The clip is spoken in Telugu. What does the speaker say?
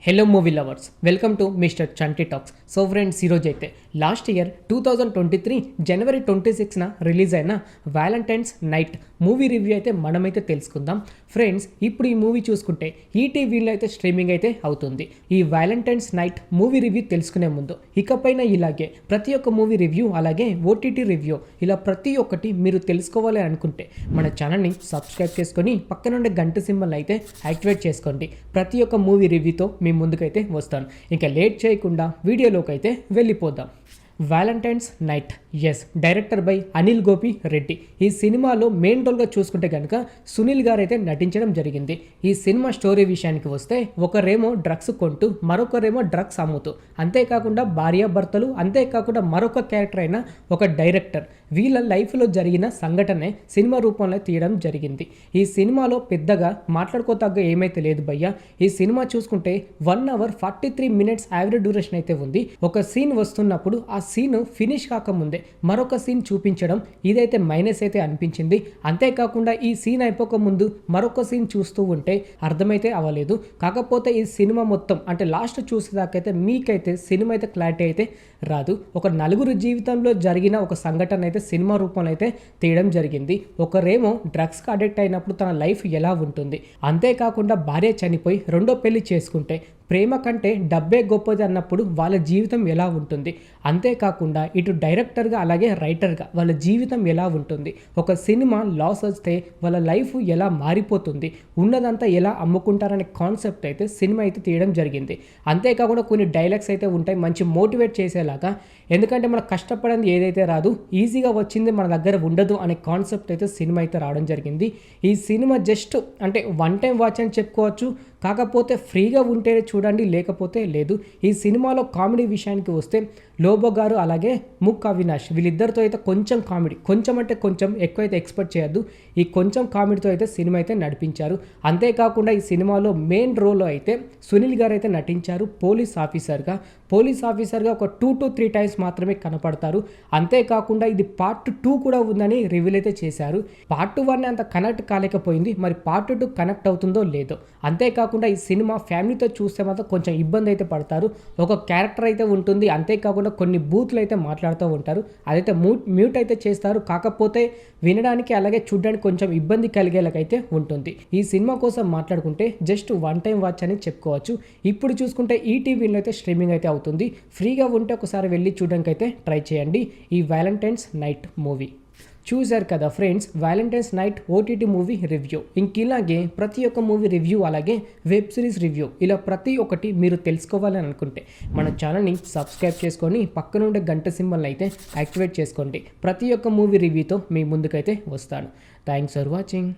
Hello movie lovers, welcome to mister Chanti talks. So friends, ఈరోజు అయితే లాస్ట్ ఇయర్ 2023 జనవరి 26న రిలీజ్ అయిన వ్యాలంటైన్స్ నైట్ మూవీ రివ్యూ అయితే మనమైతే తెలుసుకుందాం. ఫ్రెండ్స్, ఇప్పుడు ఈ మూవీ చూసుకుంటే ఈటీవీలో అయితే స్ట్రీమింగ్ అయితే అవుతుంది. ఈ వ్యాలంటైన్స్ నైట్ మూవీ రివ్యూ తెలుసుకునే ముందు ఇకపైన ఇలాగే ప్రతి ఒక్క మూవీ రివ్యూ అలాగే ఓటీటీ రివ్యూ ఇలా ప్రతి ఒక్కటి మీరు తెలుసుకోవాలి అనుకుంటే మన ఛానల్ని సబ్స్క్రైబ్ చేసుకొని పక్కనుండే గంట సింబల్ అయితే యాక్టివేట్ చేసుకోండి. ప్రతి ఒక్క మూవీ రివ్యూతో మీ ముందుకైతే వస్తాను. ఇంకా లేట్ చేయకుండా వీడియోలోకి అయితే వెళ్ళిపోదాం. Valentine's night, yes, director by Anil Gopi Reddy. ఈ సినిమాలో మెయిన్ రోల్గా చూసుకుంటే కనుక సునీల్ గారు అయితే నటించడం జరిగింది. ఈ సినిమా స్టోరీ విషయానికి వస్తే ఒకరేమో డ్రగ్స్ కొంటూ మరొకరేమో డ్రగ్స్ అమ్ముతూ, అంతేకాకుండా భార్యాభర్తలు, అంతేకాకుండా మరొక క్యారెక్టర్ అయిన ఒక డైరెక్టర్, వీళ్ళ లైఫ్లో జరిగిన సంఘటనే సినిమా రూపంలో తీయడం జరిగింది. ఈ సినిమాలో పెద్దగా మాట్లాడుకోతగ్గ ఏమైతే లేదు భయ్య. ఈ సినిమా చూసుకుంటే 1 hour 43 minutes యావరేజ్ డ్యూరేషన్ అయితే ఉంది. ఒక సీన్ వస్తున్నప్పుడు ఆ సీన్ ఫినిష్ కాకముందే మరొక సీన్ చూపించడం, ఇదైతే మైనస్ అయితే అనిపించింది. అంతేకాకుండా ఈ సీన్ అయిపోక ముందు మరొక సీన్ చూస్తూ ఉంటే అర్థమైతే అవ్వలేదు. కాకపోతే ఈ సినిమా మొత్తం అంటే లాస్ట్ చూసేదాకైతే మీకైతే సినిమా అయితే క్లారిటీ అయితే రాదు. ఒక నలుగురు జీవితంలో జరిగిన ఒక సంఘటన అయితే సినిమా రూపంలో అయితే తీయడం జరిగింది. ఒకరేమో డ్రగ్స్కి అడిక్ట్ అయినప్పుడు తన లైఫ్ ఎలా ఉంటుంది, అంతేకాకుండా భార్య చనిపోయి రెండో పెళ్లి చేసుకుంటే ప్రేమ కంటే డబ్బే గొప్పది అన్నప్పుడు వాళ్ళ జీవితం ఎలా ఉంటుంది, అంతేకాకుండా ఇటు డైరెక్టర్గా అలాగే రైటర్గా వాళ్ళ జీవితం ఎలా ఉంటుంది, ఒక సినిమా లాస్ వస్తే వాళ్ళ లైఫ్ ఎలా మారిపోతుంది, ఉన్నదంతా ఎలా అమ్ముకుంటారనే కాన్సెప్ట్ అయితే సినిమా అయితే తీయడం జరిగింది. అంతేకాకుండా కొన్ని డైలాగ్స్ అయితే ఉంటాయి మంచి మోటివేట్ చేసేలాగా. ఎందుకంటే మనం కష్టపడింది ఏదైతే రాదు, ఈజీగా వచ్చింది మన దగ్గర ఉండదు అనే కాన్సెప్ట్ అయితే సినిమా అయితే రావడం జరిగింది. ఈ సినిమా జస్ట్ అంటే వన్ టైం వాచ్ అని చెప్పుకోవచ్చు. కాకపోతే ఫ్రీగా ఉంటేనే చూడండి, లేకపోతే లేదు. ఈ సినిమాలో కామెడీ విషయానికి వస్తే లోబో గారు అలాగే ముక్ అవినాష్ వీళ్ళిద్దరితో అయితే కొంచెం కామెడీ, కొంచెం అంటే కొంచెం ఎక్కువ అయితే ఎక్స్పెక్ట్ చేయొద్దు. ఈ కొంచెం కామెడీతో అయితే సినిమా అయితే నడిపించారు. అంతేకాకుండా ఈ సినిమాలో మెయిన్ రోల్లో అయితే సునీల్ గారు అయితే నటించారు పోలీస్ ఆఫీసర్గా. ఒక 2 to 3 times మాత్రమే కనపడతారు. అంతేకాకుండా ఇది పార్ట్ 2 కూడా ఉందని రివీల్ అయితే చేశారు. పార్ట్ 1 అంత కనెక్ట్ కాలేకపోయింది, మరి పార్ట్ 2 కనెక్ట్ అవుతుందో లేదో. అంతేకాకుండా ఈ సినిమా ఫ్యామిలీతో చూస్తే మాత్రం కొంచెం ఇబ్బంది అయితే పడతారు. ఒక క్యారెక్టర్ అయితే ఉంటుంది, అంతేకాకుండా కొన్ని బూత్లు అయితే మాట్లాడుతూ ఉంటారు, అదైతే మ్యూట్ అయితే చేస్తారు. కాకపోతే వినడానికి అలాగే చూడడానికి కొంచెం ఇబ్బంది కలిగేలాగైతే ఉంటుంది. ఈ సినిమా కోసం మాట్లాడుకుంటే జస్ట్ వన్ టైం వాచ్ అని చెప్పుకోవచ్చు. ఇప్పుడు చూసుకుంటే ఈటీవీలో అయితే స్ట్రీమింగ్ అయితే అవుతుంది. ఫ్రీగా ఉంటే ఒకసారి వెళ్ళి చూడడానికి అయితే ట్రై చేయండి ఈ వ్యాలంటైన్స్ నైట్ మూవీ. చూశారు కదా friends, Valentine's night OTT movie review. ఇలాగే ప్రతి ఒక్క మూవీ రివ్యూ అలాగే వెబ్ సిరీస్ రివ్యూ ఇలా ప్రతి ఒక్కటి మీరు తెలుసుకోవాలని అనుకుంటే మన ఛానల్ని సబ్స్క్రైబ్ చేసుకొని పక్కనుండే గంట సింబల్ని అయితే యాక్టివేట్ చేసుకోండి. ప్రతి ఒక్క మూవీ రివ్యూతో మీ ముందుకైతే వస్తాను. Thanks for watching.